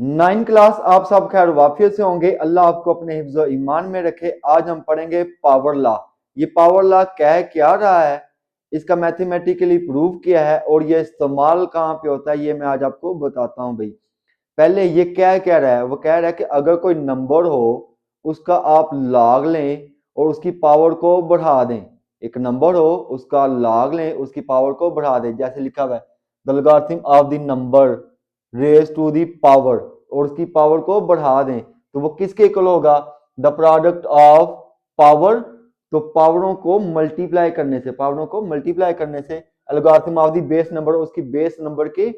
9 class आप सब खैर वाफियत से होंगे। अल्लाह आपको अपने हिफ्ज़ और ईमान में रखे। आज हम पढ़ेंगे पावर लॉ। ये पावर लॉ कह क्या रहा है, इसका मैथमेटिकली प्रूव किया है और ये इस्तेमाल कहाँ पे होता है, ये मैं आज आपको बताता हूँ भाई। पहले ये क्या कह रहा है, वो कह रहा है कि अगर कोई नंबर हो उसका आप लॉग लें और उसकी पावर को बढ़ा दें। एक नंबर हो उसका लॉग लें, उसकी पावर को बढ़ा दें। जैसे लिखा हुआ है the logarithm of the number raise to the power, और उसकी पावर को बढ़ा दें तो वो किसके इक्वल होगा, द प्रोडक्ट ऑफ पावर। तो पावरों को मल्टीप्लाई करने से, पावरों को मल्टीप्लाई करने से algorithm of the base number उसकी बेस नंबर के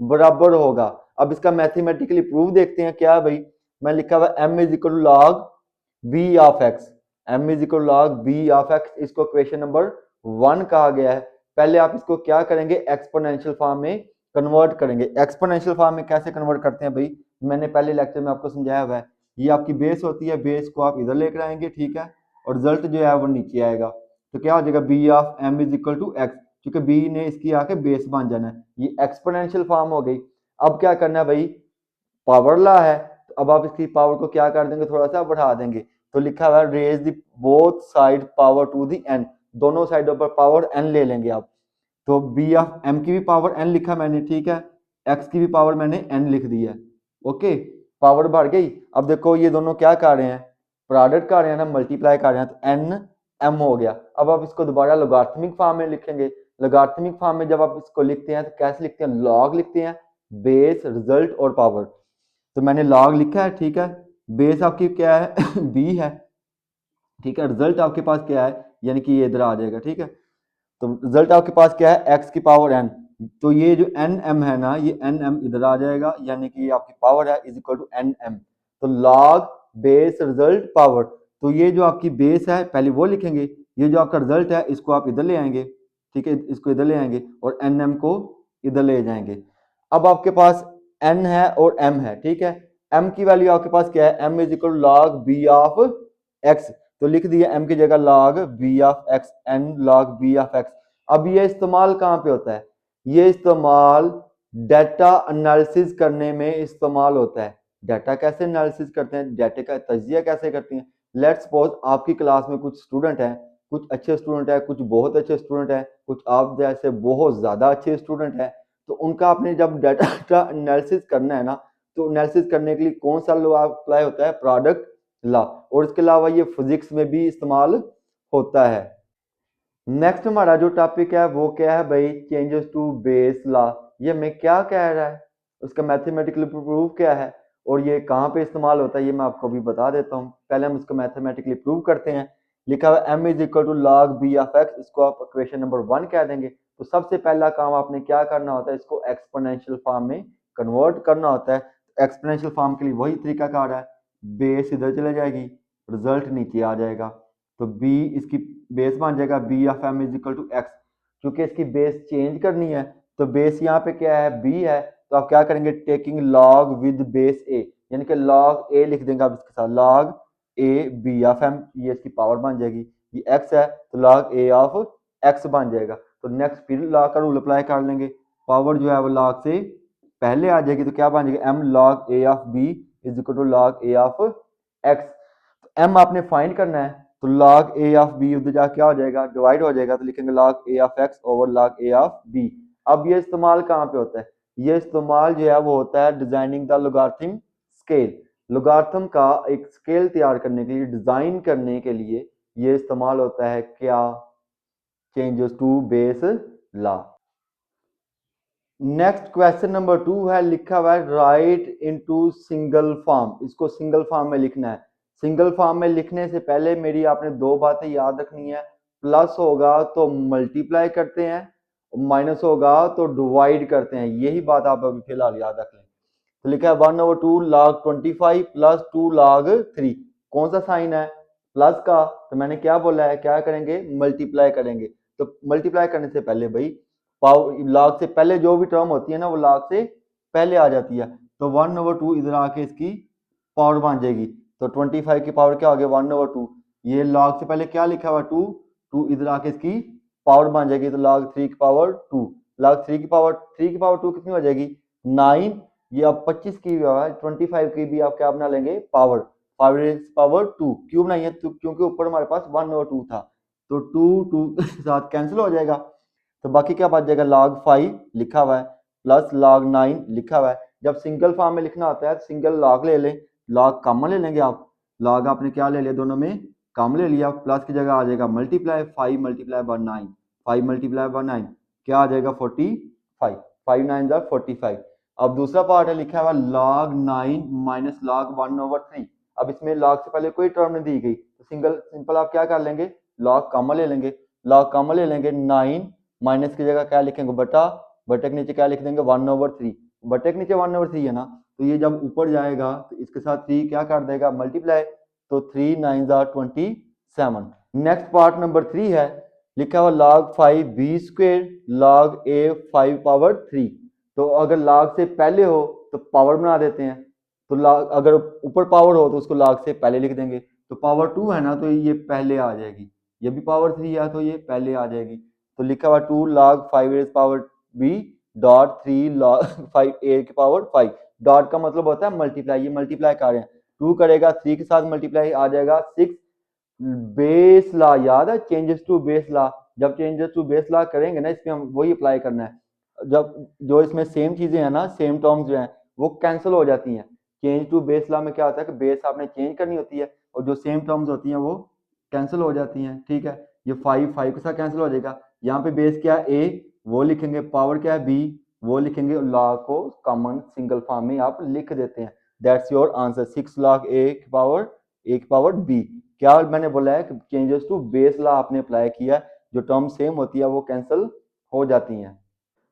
बराबर होगा। अब इसका मैथमेटिकली प्रूफ देखते हैं क्या भाई। मैं लिखा हुआ m is equal log b of x, m is equal log b of x, इसको क्वेश्चन नंबर 1 कहा गया है। पहले आप इसको क्या करेंगे, एक्सपोनेंशियल फॉर्म में कन्वर्ट करेंगे। एक्सपोनेंशियल फॉर्म में कैसे कन्वर्ट करते हैं भाई, मैंने पहले लेक्चर में आपको समझाया हुआ है। ये आपकी बेस होती है, बेस को आप इधर लेकर आएंगे, ठीक है, और रिजल्ट जो है वो नीचे आएगा। तो क्या हो जाएगा, b of m is equal to x, क्योंकि बी ने इसकी आके बेस बन जाना है। ये एक्सपोनेंशियल फॉर्म हो गई। अब क्या करना है भाई, पावर ला है, तो अब आप इसकी पावर को क्या कर देंगे, थोड़ा सा बढ़ा देंगे। तो लिखा हुआ है raise the both side power to the n, दोनों साइडों पर पावर एन ले लेंगे आप। तो बी ऑफ एम की भी पावर एन लिखा मैंने, ठीक है, एक्स की भी पावर मैंने एन लिख दी है। ओके, पावर बढ़ गई। अब देखो ये दोनों क्या कर रहे हैं, प्रोडक्ट कर रहे हैं ना, मल्टीप्लाई कर रहे हैं, तो एन एम हो गया। अब आप इसको दोबारा लोगार्थमिक फॉर्म में लिखेंगे। लोगार्थमिक फॉर्म में जब आप इसको लिखते हैं तो कैसे लिखते हैं, लॉग लिखते हैं, बेस, रिजल्ट और पावर। तो मैंने लॉग लिखा है, ठीक है, बेस आपकी क्या है बी है, ठीक है, रिजल्ट आपके पास क्या है, यानी कि ये इधर आ जाएगा, ठीक है। तो रिजल्ट आपके पास क्या है, एक्स की पावर एन। तो ये जो एन एम है ना, ये एन एम इधर आ जाएगा, यानी कि ये आपकी पावर है is equal to n m. तो लॉग बेस रिजल्ट पावर, तो ये जो आपकी बेस है पहले वो लिखेंगे, ये जो आपका रिजल्ट है इसको आप इधर ले आएंगे, ठीक है, इसको इधर ले आएंगे और एन एम को इधर ले जाएंगे। अब आपके पास एन है और एम है, ठीक है। एम की वैल्यू आपके पास क्या है, m is equal log b of x, तो लिख दिया एम की जगह log b of x, n log b of x. अब ये इस्तेमाल कहाँ पे होता है, ये इस्तेमाल डाटा एनालिसिस करने में इस्तेमाल होता है। डाटा कैसे एनालिसिस करते हैं, डाटा का तजिया कैसे करते हैं। लेट्स सपोज आपकी क्लास में कुछ स्टूडेंट हैं, कुछ अच्छे स्टूडेंट हैं, कुछ बहुत अच्छे स्टूडेंट हैं, कुछ आप जैसे बहुत ज्यादा अच्छे स्टूडेंट हैं। तो उनका आपने जब डाटा एनालिसिस करना है ना, तो एनालिसिस करने के लिए कौन सा लॉ अप्लाई होता है, प्रोडक्ट लॉ। और इसके अलावा ये फिजिक्स में भी इस्तेमाल होता है। नेक्स्ट हमारा जो टॉपिक है वो क्या है भाई, चेंजेस टू बेस लॉ। ये हमें क्या कह रहा है, उसका मैथमेटिकल प्रूफ क्या है और ये कहाँ पे इस्तेमाल होता है, ये मैं आपको अभी बता देता हूँ। पहले हम इसको मैथमेटिकली प्रूव करते हैं। लिखा हुआ m is equal to log b of x, इसको आप क्वेश्चन नंबर 1 कह देंगे। तो सबसे पहला काम आपने क्या करना होता है, इसको एक्सपोनेंशियल फॉर्म में कन्वर्ट करना होता है। एक्सपोनेंशियल फॉर्म के लिए वही तरीका कार रहा है, बेस इधर चले जाएगी, रिजल्ट नीचे आ जाएगा। तो बी इसकी बेस बन जाएगा b of m is equal to x. क्योंकि इसकी बेस चेंज करनी है तो बेस यहाँ पे क्या है, बी है, तो आप क्या करेंगे, taking log with base a, यानी कि लॉग ए लिख देंगे आप इसके साथ, log a b of m, ये इसकी पावर बन जाएगी। ये एक्स है तो लॉग ए ऑफ एक्स बन जाएगा। तो नेक्स्ट फिर लॉग का रूल अप्लाई कर लेंगे, पावर जो है वो लॉग से पहले आ जाएगी, तो क्या बन जाएगा, m log a of b is equal to log a of x. M आपने फाइंड करना है, तो log a ऑफ b उधर जा क्या हो जाएगा, डिवाइड हो जाएगा, तो लिखेंगे log a of x over log a of b। अब ये इस्तेमाल कहाँ पे होता है, ये इस्तेमाल जो है वो होता है designing the logarithm scale. Logarithm का एक स्केल तैयार करने के लिए, डिजाइन करने के लिए ये इस्तेमाल होता है क्या, changes to base law. Next question number 2 है, लिखा हुआ है राइट इनटू सिंगल फॉर्म। इसको सिंगल फॉर्म में लिखना है। सिंगल फॉर्म में लिखने से पहले मेरी आपने दो बातें याद रखनी है, प्लस होगा तो मल्टीप्लाई करते हैं, माइनस होगा तो डिवाइड करते हैं। यही बात आप अभी फिलहाल याद रख लें। तो लिखा है 1/2 log 25 प्लस 2 log 3, कौन सा साइन है, प्लस का, तो मैंने क्या बोला है, क्या करेंगे, मल्टीप्लाई करेंगे। तो मल्टीप्लाई करने से पहले भाई पावर लॉग से पहले जो भी टर्म होती है ना वो लॉग से पहले आ जाती है। तो 1/2 इधर आके इसकी पावर बन जाएगी। तो 25 की पावर क्या हो गया, 1/2। ये लॉग से पहले क्या लिखा हुआ, 2, 2 इधर आके इसकी पावर बन जाएगी, तो log 3 की पावर 2, log 3 की पावर 2 कितनी हो जाएगी, 9। ये अब 25 की 25 की भी आप क्या बना लेंगे पावर, 5 रेज पावर 2 क्यों बनाइए तो क्योंकि ऊपर हमारे पास 1 और 2 था, तो 2 2 के साथ कैंसिल हो जाएगा, तो बाकी क्या बच जाएगा log 5 लिखा हुआ है प्लस log 9 लिखा हुआ है। जब सिंगल फॉर्म में लिखना होता है तो सिंगल log ले लें, log कॉमन ले लेंगे आप, log आपने क्या ले लिया दोनों में कॉमन ले लिया, प्लस की जगह आ जाएगा multiply 5 multiply by 9, 5 multiply by 9 क्या आ जाएगा 45, 5 9 जा 45। अब दूसरा पार्ट है लिखा हुआ log 9 माइनस log 1/3। अब इसमें log से पहले कोई टर्म नहीं दी गई तो सिंपल आप क्या कर लेंगे log कॉमन ले लेंगे, log कॉमन ले लेंगे 9 माइनस की जगह क्या लिखेंगे बटा, बटे के नीचे क्या लिख देंगे 1/3, बटे के नीचे 1/3 है ना, तो ये जब ऊपर जाएगा तो इसके साथ 3 क्या कर देगा मल्टीप्लाई, तो 3 9 जा 27। नेक्स्ट पार्ट नंबर 3 है लिखा हुआ log 5 b square log a 5 power 3। तो अगर log से पहले हो तो पावर बना देते हैं, तो log अगर ऊपर पावर हो तो उसको log से पहले लिख देंगे, तो पावर 2 है ना तो ये पहले आ जाएगी, ये भी पावर 3 है तो ये पहले आ जाएगी, तो लिखा हुआ 2 log 5 raise power b dot 3 log 5 a की पावर 5, डॉट का मतलब होता है मल्टीप्लाई, ये मल्टीप्लाई कर रहे हैं, 2 करेगा 3 के साथ मल्टीप्लाई आ जाएगा 6, बेस लॉ याद है चेंजेस टू बेस लॉ, जब चेंजेस टू बेस लॉ करेंगे ना इसमें हम वही अप्लाई करना है, जब जो इसमें सेम चीजें हैं ना सेम टर्म्स जो हैं वो कैंसिल हो जाती हैं, चेंज टू बेस लॉ में क्या होता है कि बेस आपने चेंज करनी होती है और जो सेम टर्म्स होती हैं वो कैंसिल हो जाती हैं, ठीक है, ये 5 5 के साथ कैंसिल हो जाएगा, यहाँ पे बेस क्या है a वो लिखेंगे, पावर क्या है b वो लिखेंगे, लॉ को कॉमन सिंगल फॉर्म में आप लिख देते हैं, that's your answer 6 log a की पावर b। क्या मैंने बोला है कि चेंजेस टू बेस लॉ आपने अप्लाई किया, जो टर्म सेम होती है वो कैंसिल हो जाती हैं।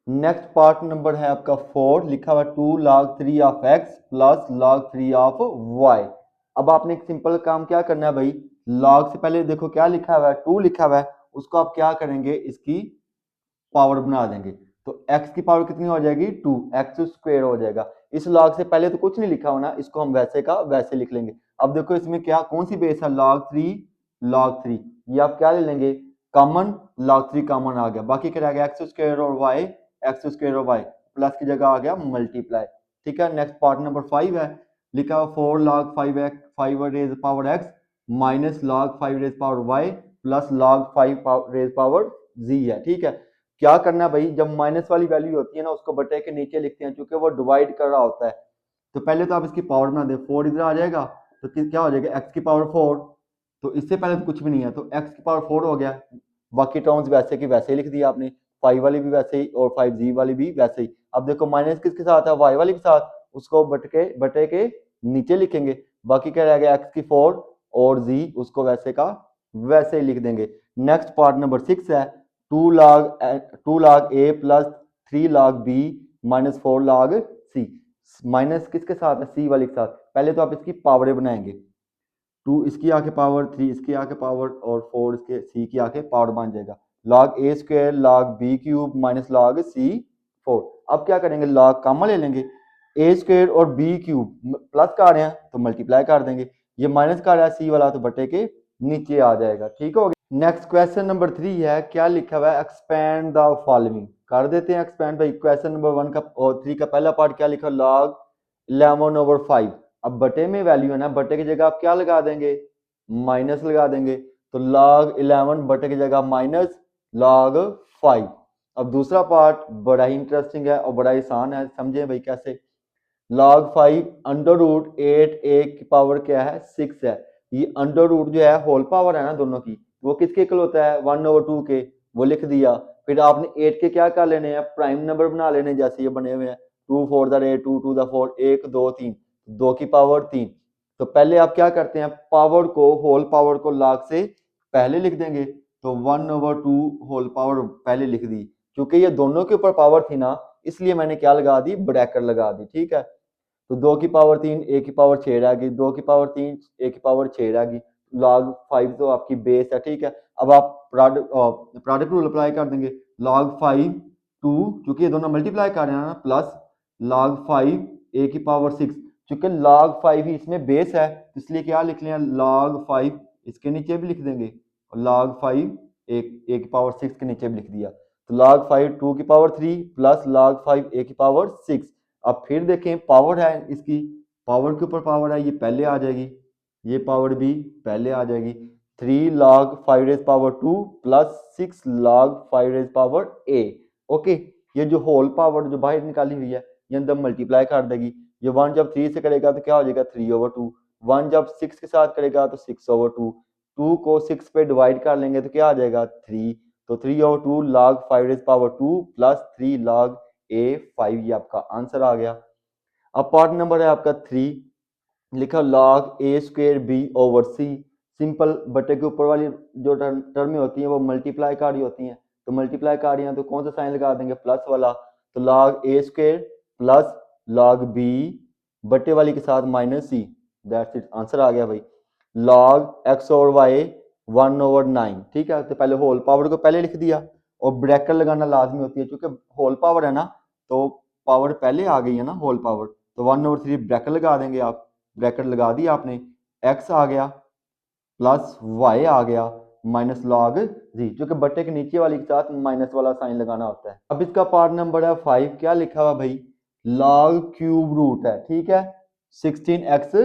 नेक्स्ट पार्ट नंबर है आपका 4 लिखा हुआ 2 log 3 of x plus log 3 of y। अब आपने एक सिंपल काम क्या करना है भाई, log से पहले देखो क्या लिखा हुआ है 2 लिखा हुआ है, उसको आप क्या करेंगे इसकी पावर बना देंगे, तो x की पावर कितनी हो जाएगी 2 x स्क्वायर हो जाएगा, इस log से पहले तो कुछ नहीं लिखा होना, इसको हम वैसे का वैसे लिख लेंगे। अब देखो इसमें क्या कौन सी बेस है log 3 ये आप क्या ले लेंगे कॉमन, log 3 कॉमन आ गया, बाकी क्या रह गया x स्क्वायर और y प्लस की जगह आ गया मल्टीप्लाई, ठीक है। नेक्स्ट पार्ट नंबर 5 है लिखा हुआ 4 log 5 raise power x minus log 5 raise power y plus log 5 raise power z है, ठीक है। क्या करना है भाई, जब माइनस वाली वैल्यू होती है ना उसको बटे के नीचे लिखते हैं क्योंकि वो डिवाइड कर रहा होता है, तो पहले तो आप इसकी पावर बना दे, 4 इधर आ जाएगा तो क्या हो जाएगा x की पावर 4, तो इससे पहले तो कुछ भी नहीं है तो x की पावर 4 हो गया, बाकी टर्म्स वैसे की वैसे ही लिख दिया आपने, 5 वाली भी वैसे ही और 5g वाली भी वैसे ही। अब देखो माइनस किसके साथ है y वाली के साथ, उसको बटे के नीचे लिखेंगे, बाकी क्या रह गया x की 4 और z उसको वैसे का वैसे ही लिख देंगे। नेक्स्ट पार्ट नंबर 6 है 2 log a plus 3 log b minus 4 log c, minus किसके साथ है c वाले के साथ, पहले तो आप इसकी पावरें बनाएंगे, 2 इसकी आके पावर 3 इसकी आके पावर और 4 इसके c की आके पावर बन जाएगा, log a square log b cube minus log c 4। अब क्या करेंगे log कॉमन ले लेंगे, a स्क्वायर और b क्यूब प्लस का आ रहे हैं तो मल्टीप्लाई कर देंगे, ये माइनस का आ रहा है c वाला तो बटे के नीचे आ जाएगा, ठीक हो गया। नेक्स्ट क्वेश्चन नंबर 3 है, क्या लिखा हुआ है एक्सपेंड द फॉलोइंग, कर देते हैं एक्सपेंड भाई। क्वेश्चन नंबर 1 का और 3 का पहला पार्ट क्या लिखा log 11/5, अब बटे में वैल्यू है ना, बटे की जगह आप क्या लगा देंगे माइनस लगा देंगे, तो log 11 बटे की जगह माइनस log 5। अब दूसरा पार्ट बड़ा ही इंटरेस्टिंग है और बड़ा ही आसान है, समझे भाई कैसे, log 5 अंडर रूट 8 a की पावर क्या है 6 है, ये अंडर रूट जो है होल पावर है ना दोनों की, वो किसके इक्वल होता है 1/2 के, वो लिख दिया, फिर आपने 8 के क्या कर लेने हैं प्राइम नंबर बना लेने, जैसे ये बने हुए हैं 2 4 द 8 2 2 द 4 1 2 3 2 की पावर 3, तो पहले आप क्या करते हैं पावर को होल पावर को log से पहले लिख देंगे, तो 1/2 होल पावर पहले लिख दी, क्योंकि ये दोनों के ऊपर पावर थी ना इसलिए मैंने क्या लगा दी ब्रैकेट लगा दी, ठीक है। तो 2 की पावर 3 a की पावर 6 रह गई, 2 की पावर 3 a की पावर 6 रह गई, log 5 तो आपकी बेस है, ठीक है। अब आप प्रोडक्ट रूल अप्लाई कर देंगे, log 5 2 क्योंकि ये दोनों मल्टीप्लाई कर रहे हैं ना प्लस log 5 a की पावर 6, चूंकि log 5 ही इसमें बेस है इसलिए क्या लिख लें log 5 इसके नीचे भी लिख देंगे और log 5 a की पावर 6 के नीचे भी लिख दिया, तो log 5 2 की पावर 3 प्लस log 5 a की पावर 6, अब फिर देखें पावर है इसकी, पावर के ऊपर पावर है, ये पहले आ जाएगी, ये पावर भी पहले आ जाएगी। 3 log 5 raise power 2 plus 6 log 5 raise power a। Okay, ये जो होल पावर जो बाहर निकाली हुई है ये अंदर मल्टीप्लाई कर देगी। ये 1 जब 3 से करेगा तो क्या हो जाएगा 3/2, 1 जब 6 के साथ करेगा तो 6/2, 2 को 6 पे डिवाइड कर लेंगे तो क्या आ जाएगा 3, तो 3/2 log 5 raise power 2 plus 3 log a 5, ये आपका आंसर आ गया। अब पार्ट नंबर है आपका 3, लिखा log a square b over c। Simple, बटे के ऊपर वाली जो टर्में होती हैं वो मल्टीप्लाई कर रही होती हैं, तो मल्टीप्लाई कर रही हैं तो कौन सा साइन लगा देंगे प्लस वाला, तो log a square plus log b बटे वाली के साथ minus c, that's it, answer आ गया भाई। log x ओवर y 1/9, ठीक है, तो पहले होल पावर को पहले लिख दिया और ब्रैकेट लगाना लाजमी होती है क्योंकि होल पावर है ना, तो पावर पहले आ गई है ना होल पावर, तो 1/3 ब्रैकेट लगा देंगे आप, ब्रैकेट लगा दिया आपने, x आ गया प्लस y आ गया माइनस log जी, जो कि बट्टे के नीचे वाली के साथ माइनस वाला साइन लगाना होता है। अब इसका पार्ट नंबर है 5, क्या लिखा हुआ भाई log क्यूब रूट है, ठीक है, 16x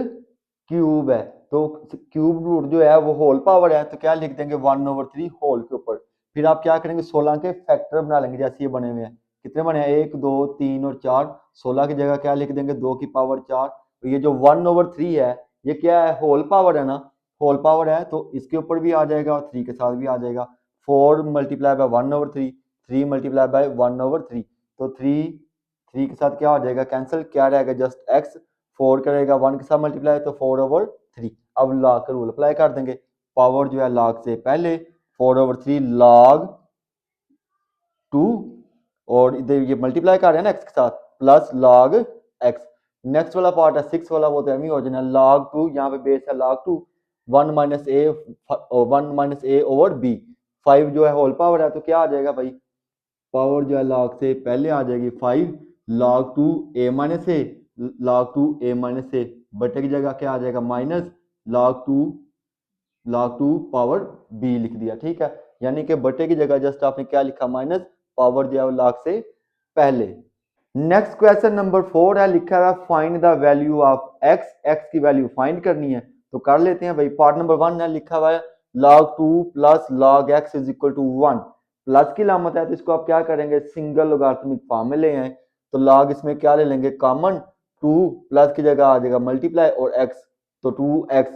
क्यूब है, तो क्यूब रूट जो है वो होल पावर है, तो क्या लिख देंगे 1/3 होल के ऊपर। फिर आप क्या करेंगे 16 के फैक्टर बना लेंगे, जैसे ये बने हुए हैं, कितने बने हैं 1 2 3 और 4, 16 की जगह क्या लिख देंगे 2 की पावर 4, तो ये जो 1/3 है ये क्या है होल पावर है ना, होल पावर है तो इसके ऊपर भी आ जाएगा और 3 के साथ भी आ जाएगा। 4 मल्टीप्लाई बाय 1/3, 3 मल्टीप्लाई बाय 1/3, तो 3 के साथ क्या हो जाएगा कैंसिल, क्या रहेगा जस्ट x, 4 करेगा 1 के साथ मल्टीप्लाई तो 4/3। अब लॉग का रूल अप्लाई कर देंगे, पावर जो है लॉग से पहले 4/3 log 2 और इधर ये मल्टीप्लाई कर रहे हैं ना x के साथ प्लस log x। नेक्स्ट वाला पार्ट है 6 वाला, वो तो एम ही हो जाना log 2, यहाँ पे बेस है log 2, 1 - a ओवर b, 5 जो है होल पावर है तो क्या आ जाएगा भाई, पावर जो है log से पहले आ जाएगी 5 log 2 a minus a, log 2 a minus a, बटे की जगह क्या आ जाएगा माइनस log 2 पावर b लिख दिया, ठीक है, यानी कि बटे की जगह जस्ट आपने क्या लिखा माइनस, पावर जो है log से पहले। नेक्स्ट क्वेश्चन नंबर 4 है, लिखा है find the value of x, x की वैल्यू फाइंड करनी है, तो कर लेते हैं भाई। पार्ट नंबर 1 है, लिखा हुआ है log 2 plus log x is equal to 1, plus की लामत है तो इसको आप क्या करेंगे सिंगल लोगारिथमिक फॉर्म में ले आए, तो log इसमें क्या ले लेंगे कॉमन, 2 प्लस की जगह आ जाएगा मल्टीप्लाई और x, तो 2x।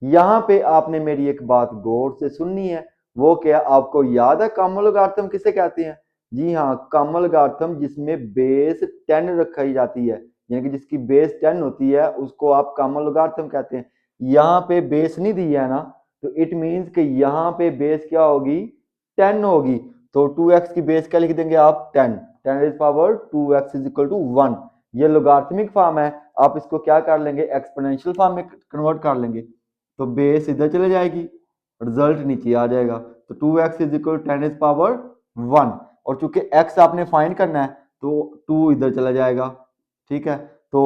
यहाँ पे आपने मेरी एक बात गौर से सुननी है, वो क्या आपको याद है कॉमन लोगारिथम किसे कहते हैं, जी हाँ, कॉमन लोगारिथम जिसमें बेस 10 रखी जाती है, यानी कि जिसकी बेस 10 होती है उसको आप कॉमन लोगारिथम कहते हैं। यहाँ पे बेस नहीं दी है ना, तो इट मींस कि यहाँ पे बेस क्या होगी 10 होगी, तो 2x की बेस क्या लिख देंगे आप 10, 10 raise power 2x is equal to 1। ये लोगारिथमिक फॉर्म है, आप इसको क्या कर लेंगे एक्सपोनेंशियल फॉर्म में कन्वर्ट कर लेंगे, तो बेस इधर चले जाएगी, रिजल्ट नीचे आ जाएगा, तो 2x is equal 10 raise power 1, और चूंकि x आपने फाइंड करना है तो 2 इधर चला जाएगा, ठीक है, तो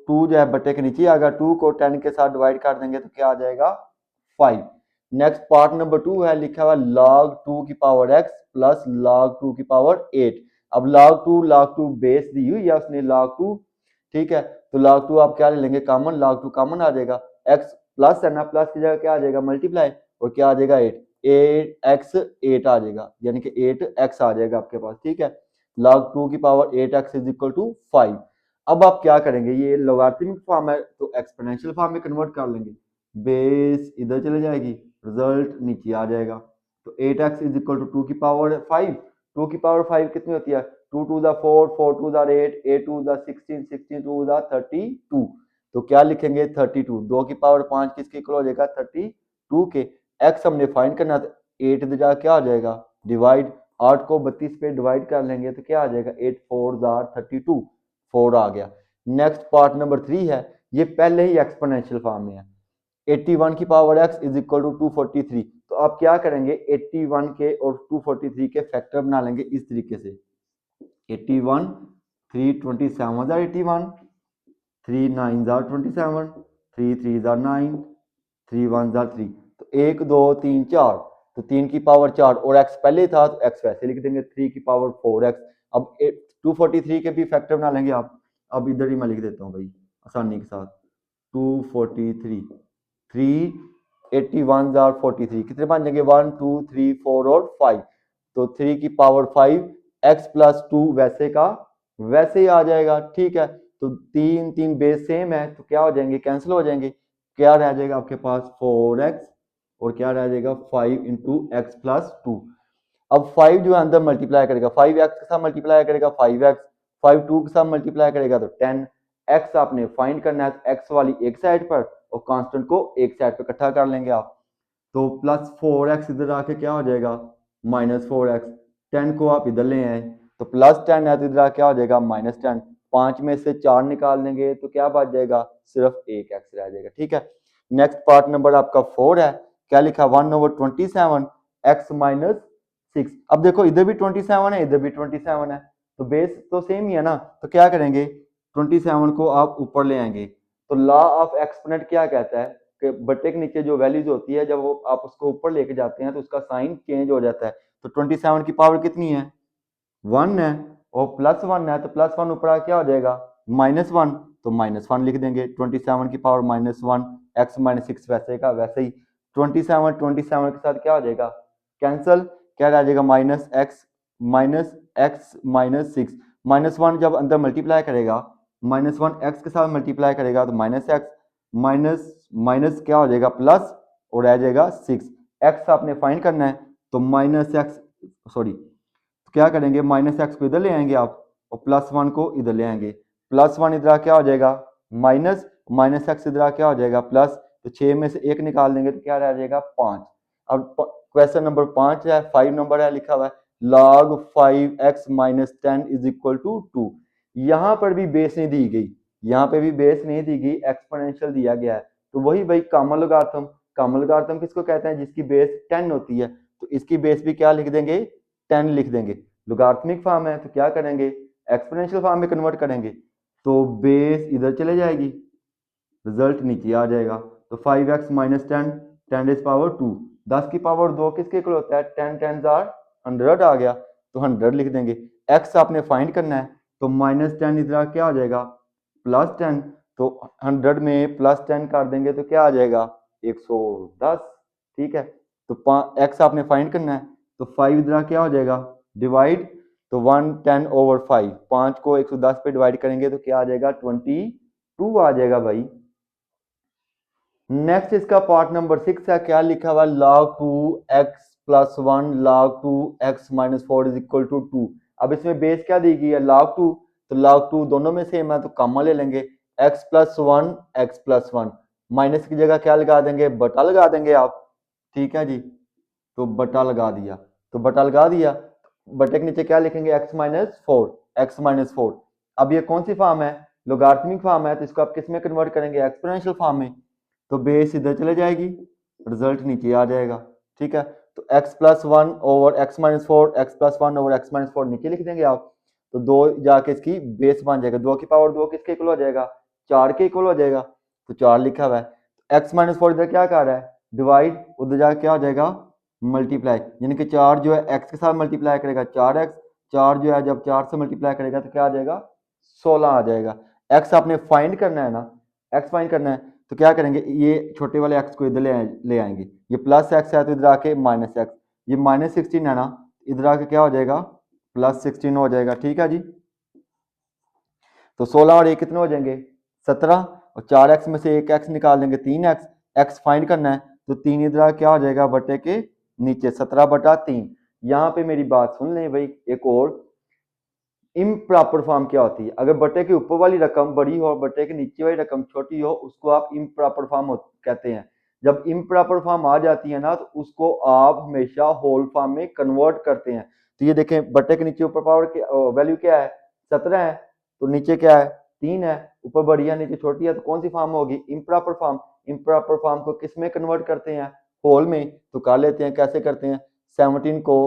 2 जो है बट्टे के नीचे आएगा, 2 को 10 के साथ डिवाइड कर देंगे तो क्या आ जाएगा 5। नेक्स्ट पार्ट नंबर 2 है, लिखा हुआ log 2 की पावर x प्लस log 2 की पावर 8। अब log 2 बेस दी हुई है उसने log 2, ठीक है, तो log 2 आप क्या ले लेंगे कॉमन, log 2 कॉमन आ जाएगा, x प्लस है ना, प्लस की जगह क्या आ जाएगा मल्टीप्लाई और क्या आ जाएगा 8, 8x 8 आ जाएगा, यानी कि 8x आ जाएगा आपके पास, ठीक है, log 2 की power 8x is equal to 5। अब आप क्या करेंगे, ये लोगारिथमिक फॉर्म है तो एक्सपोनेंशियल फॉर्म में कन्वर्ट कर लेंगे, बेस इधर चले जाएगी, रिजल्ट नीचे आ जाएगा, तो 8x इज इक्वल टू 2 की पावर 5, 2 की पावर 5 कितनी होती है 2 to the 4, 4 to the 8, 8 to the 16, 16 to the 32, तो क्या लिखेंगे 32, 2 की पावर 5 किसके इक्वल हो जाएगा 32 के, x हमने फाइंड करना तो 8 इधर जा क्या आ जाएगा डिवाइड, 8 को 32 पे डिवाइड कर लेंगे तो क्या आ जाएगा 8 4 32, 4 आ गया। नेक्स्ट पार्ट नंबर 3 है, ये पहले ही एक्सपोनेंशियल फॉर्म में है, 81 की power x is equal to 243, तो आप क्या करेंगे 81 के और 243 के फैक्टर बना लेंगे इस तरीके से, 81 3 27 81, 3 9 27, 3 3 9, 3 1 3, तो 1 2 3 4, तो 3 की पावर 4 और x पहले था तो x वैसे लिख देंगे 3 की पावर 4x। अब 243 के भी फैक्टर बना लेंगे आप, अब इधर ही मैं लिख देता हूँ भाई आसानी के साथ, 243, 381 जार 43, कितने बन जाएंगे 1 2 3 4 और 5, तो 3 की पावर 5 x प्लस 2 वैसे का वैसे ही आ जाएगा। ठीक है, तो तीन तीन बेस सेम है तो क्या हो जाएंगे, कैंसिल हो जाएंगे। क्या रह जाएगा आपके पास 4x और क्या रह जाएगा 5 इंटू एक्स प्लस 2। अब 5 जो है अंदर मल्टीप्लाई करेगा, 5x के साथ मल्टीप्लाई करेगा 5x, 5 2 के साथ मल्टीप्लाई करेगा तो 10, x आपने फाइंड करना है तो x वाली एक साइड पर और कांस्टेंट को एक साइड पर इकट्ठा कर लेंगे आप, तो प्लस 4x इधर आके क्या हो जाएगा माइनस 4x, 10 को आप इधर ले आए तो प्लस 10 है तो इधर आके क्या हो जाएगा माइनस 10, 5 में से 4 निकाल देंगे तो क्या बच जाएगा सिर्फ एक x रह जाएगा। ठीक है, नेक्स्ट पार्ट नंबर आपका 4 है, क्या लिखा 1/27 x माइनस 6। अब देखो इधर भी 27 है इधर भी 27 है तो बेस तो सेम ही है ना, तो क्या करेंगे 27 को आप ऊपर ले आएंगे। तो लॉ ऑफ एक्सपोनेंट क्या कहता है कि बट्टे के नीचे जो वैल्यूज होती है जब वो आप उसको ऊपर लेके जाते हैं तो उसका साइन चेंज हो जाता है। तो 27 की पावर कितनी है 1 है और प्लस 1 है तो प्लस 1 ऊपर क्या हो जाएगा -1, तो -1 लिख देंगे। 27 की पावर -1 x माइनस 6 वैसे का वैसे ही 27 के साथ क्या हो जाएगा कैंसल, क्या रह जाएगा -x माइनस 6, -1 जब अंदर मल्टीप्लाई करेगा -1 x के साथ मल्टीप्लाई करेगा तो -x माइनस क्या हो जाएगा प्लस और रह जाएगा 6, x आपने फाइंड करना है तो तो क्या करेंगे -x को इधर ले आएंगे आप और +1 को इधर ले आएंगे, +1 इधर क्या हो जाएगा माइनस x इधर क्या हो जाएगा प्लस, तो 6 में से 1 निकाल देंगे तो क्या रह जाएगा 5। अब क्वेश्चन नंबर 5 है, 5 नंबर है लिखा हुआ है log 5x minus 10 is equal to 2। यहाँ पर भी बेस नहीं दी गई, यहाँ पे भी बेस नहीं दी गई, एक्सपोनेंशियल दिया गया है। तो वही भाई कॉमन लोगारिथम किसको कहते हैं जिसकी बेस 10 होती है, तो इसकी बेस भी क्या लिख देंगे 10 लिख देंगे। लोगारिथमिक फॉर्म है तो क्या करेंगे एक्सपोनेंशियल फॉर्म में कन्वर्ट करेंगे तो बेस इधर चले जाएगी, रिजल्ट नीचे आ जाएगा। तो 5x माइनस 10 10 रेज़ पावर 2, 10 की पावर 2 किसके इक्वल होता है 10 10 100 आ गया तो 100 लिख देंगे। x आपने फाइंड करना है तो -10 इधर क्या हो जाएगा +10, तो 100 में +10 कर देंगे तो क्या आ जाएगा 110। ठीक है, तो x आपने फाइंड करना है तो 5 इधर क्या हो जाएगा डिवाइड, तो 110/5, 5 को 110 पे डिवाइड करेंगे तो क्या आ जाएगा 22 आ जाएगा भाई। नेक्स्ट इसका पार्ट नंबर 6 है, क्या लिखा हुआ log 2x plus 1 log 2x minus 4 is equal to 2। अब इसमें बेस क्या दी गई है log 2, तो log 2 दोनों में सेम है तो कॉमन ले लेंगे, x प्लस 1 माइनस की जगह क्या लगा देंगे बटा लगा देंगे आप। ठीक है जी, तो बटा लगा दिया, तो बटा लगा दिया, बटे के नीचे क्या लिखेंगे x माइनस 4। अब ये कौन सी फॉर्म है लोगारिथमिक फॉर्म है तो इसको आप किस में कन्वर्ट करेंगे एक्सपोनेंशियल फॉर्म में, तो बेस इधर चले जाएगी रिजल्ट नीचे आ जाएगा। ठीक है, तो x plus 1 over x minus 4, x plus 1 over x minus 4 नीचे लिख देंगे आप, तो 2 जाके इसकी बेस बन जाएगा, 2 की पावर 2 किसके इक्वल हो जाएगा 4 के इक्वल हो जाएगा, तो 4 लिखा हुआ है। x माइनस 4 इधर क्या कर रहा है डिवाइड, उधर जाके क्या हो जाएगा मल्टीप्लाई, यानी कि 4 जो है x के साथ मल्टीप्लाई करेगा 4x, 4 जो है जब 4 से मल्टीप्लाई करेगा तो क्या आ जाएगा 16 आ जाएगा। x आपने फाइंड करना है ना, x फाइंड करना है तो क्या करेंगे ये छोटे वाले x को इधर ले आएंगे, ये प्लस x है तो इधर आके माइनस x, ये -16 है ना इधर आके क्या हो जाएगा +16 हो जाएगा। ठीक है जी, तो 16 और ये कितने हो जाएंगे 17 और 4x में से एक x निकाल देंगे 3x, x फाइंड करना है तो 3 इधर क्या हो जाएगा बटे के नीचे 17/3। यहाँ पे मेरी बात सुन लें भाई, एक और इम्प्रॉपर फॉर्म क्या होती है, अगर बटे के ऊपर वाली रकम बड़ी हो बटे के नीचे वाली रकम छोटी हो उसको आप इम्प्रॉपर फॉर्म कहते हैं। जब इम्प्रॉपर फॉर्म आ जाती है ना तो उसको आप हमेशा होल फॉर्म में कन्वर्ट करते हैं। तो ये देखें बटे के नीचे ऊपर पावर की वैल्यू क्या है 17 है, तो नीचे क्या है 3 है, ऊपर बड़ी है नीचे छोटी है, तो कौन सी फॉर्म होगी इम्प्रॉपर फॉर्म। इम्प्रॉपर फॉर्म को किस में कन्वर्ट करते हैं होल में, तो कर लेते हैं, कैसे करते हैं 17 को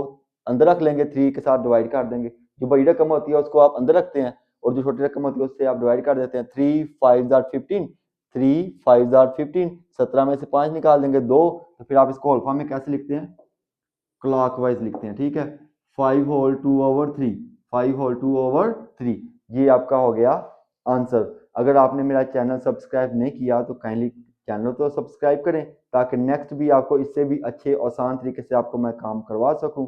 अंदर रख लेंगे 3 के साथ डिवाइड कर देंगे, जो बड़ी रकम होती है उसको आप अंदर रखते हैं और जो छोटी रकम होती है उससे आप डिवाइड कर देते हैं। 3 5 15, 3 5 15, 17 में से 5 निकाल देंगे 2, तो फिर आप इसको होल फॉर्म में कैसे लिखते हैं क्लॉकवाइज लिखते हैं। ठीक है, 5 होल 2/3, 5 होल 2/3, ये आपका हो गया आंसर। अगर आपने मेरा चैनल सब्सक्राइब नहीं किया तो काइंडली चैनल तो सब्सक्राइब करें ताकि नेक्स्ट भी आपको इससे भी अच्छे आसान तरीके से आपको मैं काम करवा सकूं।